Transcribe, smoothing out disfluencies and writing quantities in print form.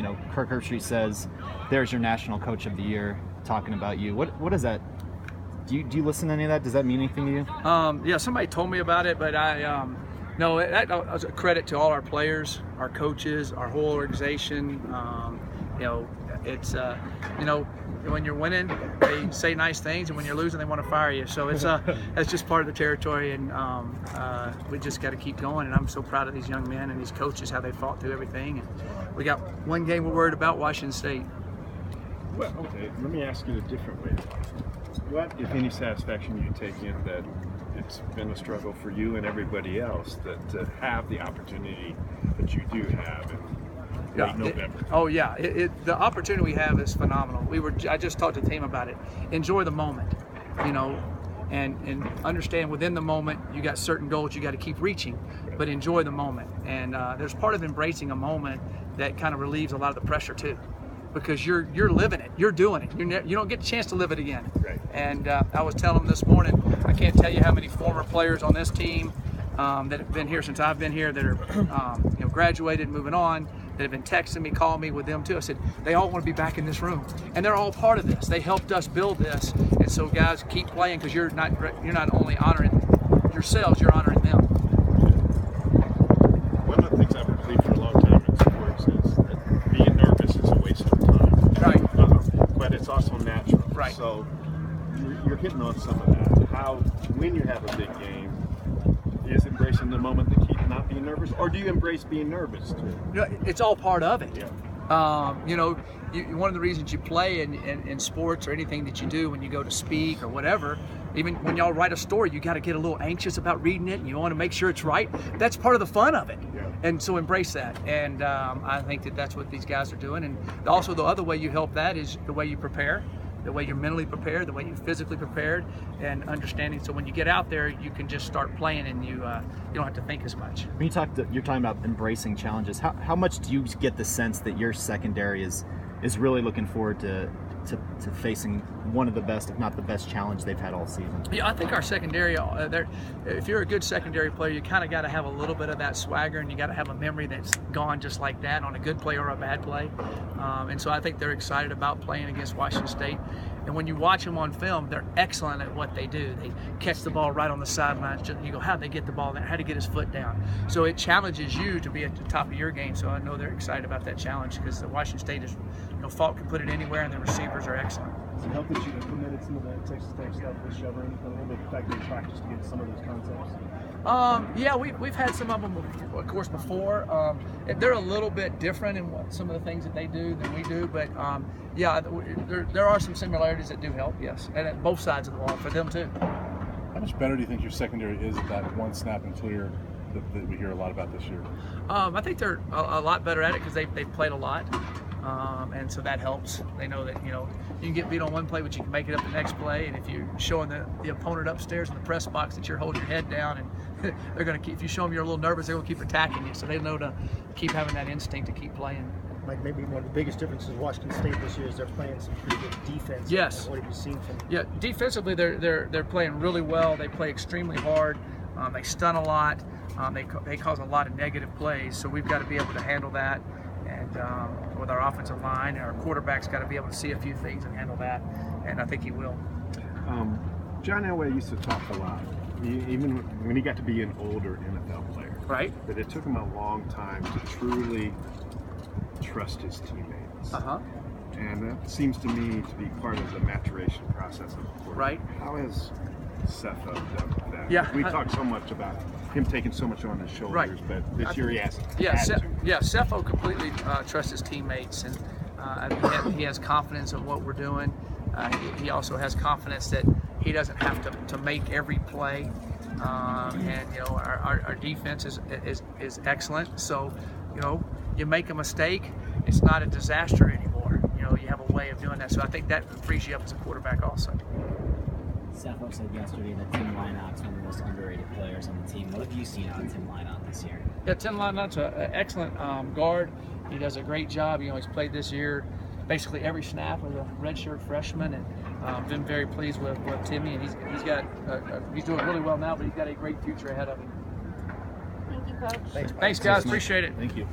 you know, Kirk Herbstreit says, "There's your National Coach of the Year," talking about you. What is that? Do you listen to any of that? Does that mean anything to you? Yeah, somebody told me about it, but no, that was a credit to all our players, our coaches, our whole organization. You know, it's you know, when you're winning, they say nice things, and when you're losing, they want to fire you. So it's that's just part of the territory, and we just got to keep going. And I'm so proud of these young men and these coaches, how they fought through everything. And we got one game we're worried about, Washington State. Well, okay, let me ask it a different way. What, if any, satisfaction you take in that it's been a struggle for you and everybody else that to have the opportunity that you do have in late November? The opportunity we have is phenomenal. I just talked to the team about it. Enjoy the moment, you know, and understand within the moment you got certain goals you got to keep reaching, but enjoy the moment. And there's part of embracing a moment that kind of relieves a lot of the pressure too, because you're living it, you're doing it. You don't get a chance to live it again. Right. And I was telling them this morning, I can't tell you how many former players on this team that have been here since I've been here that are you know, graduated, moving on, that have been texting me, calling me with them too. I said, they all want to be back in this room, and they're all part of this. They helped us build this, and so guys, keep playing, because you're not only honoring yourselves, you're honoring them. One of the things I've believed for a long time in sports is that being nervous is a waste of time. Right. But it's also natural. Right. So you're hitting on some of that. How, when you have a big game, is embracing the moment to keep not being nervous, or do you embrace being nervous too? You know, it's all part of it. Yeah. You know, one of the reasons you play in sports or anything that you do when you go to speak or whatever, even when y'all write a story, you got to get a little anxious about reading it, and you want to make sure it's right. That's part of the fun of it. Yeah. And so embrace that. And I think that that's what these guys are doing. And also the other way you help that is the way you prepare, the way you're mentally prepared, the way you're physically prepared, and understanding. So when you get out there, you can just start playing, and you don't have to think as much. When you're talking about embracing challenges, how much do you get the sense that your secondary is really looking forward to facing one of the best, if not the best, challenge they've had all season? Yeah, I think our secondary, if you're a good secondary player, you kind of got to have a little bit of that swagger, and you got to have a memory that's gone just like that on a good play or a bad play. And so I think they're excited about playing against Washington State. And when you watch them on film, they're excellent at what they do. They catch the ball right on the sidelines. You go, how'd they get the ball there? How'd he get his foot down? So it challenges you to be at the top of your game. So I know they're excited about that challenge, because Washington State is, you know, Falk can put it anywhere, and the receivers are excellent. Does it help that you implemented some of the Texas Tech stuff this year, or anything, a little bit the fact that you practiced to get some of those concepts? Yeah, we've had some of them, of course, before. They're a little bit different in some of the things that they do than we do, but yeah, there are some similarities that do help, yes, and at both sides of the ball for them too. How much better do you think your secondary is at that one snap and clear that we hear a lot about this year? I think they're a lot better at it, because they've played a lot. And so that helps. They know that, you know, you can get beat on one play, but you can make it up the next play. And if you're showing the opponent upstairs in the press box that you're holding your head down, and they're going to keep, if you show them you're a little nervous, they're going to keep attacking you. So they know to keep having that instinct to keep playing. Like, maybe one of the biggest differences Washington State this year is they're playing some pretty good defense. Yes. What have you seen from them? Yeah, defensively they're playing really well. They play extremely hard. They stun a lot. They cause a lot of negative plays. So we've got to be able to handle that. And with our offensive line, our quarterback's got to be able to see a few things and handle that, and I think he will. John Elway used to talk a lot, even when he got to be an older NFL player, right? That it took him a long time to truly trust his teammates. And that seems to me to be part of the maturation process of the quarterback. Right. How has Cepho done that? Yeah, we talk so much about him taking so much on his shoulders, right. but this year he has Cepho completely trusts his teammates, and he has confidence in what we're doing. He also has confidence that he doesn't have to make every play, and you know, our defense is excellent. So, you know, you make a mistake, it's not a disaster anymore. You know, you have a way of doing that. So I think that frees you up as a quarterback also. Cepho said yesterday that Tim Lynot's one of the most underrated players on the team. What have you seen out of Tim Lynot this year? Yeah, Tim Lynot's an excellent guard. He does a great job. You know, he's played this year basically every snap as a redshirt freshman, and been very pleased with Timmy. And he's doing really well now, but he's got a great future ahead of him. Thank you, Coach. Thanks guys. Appreciate it. Thank you.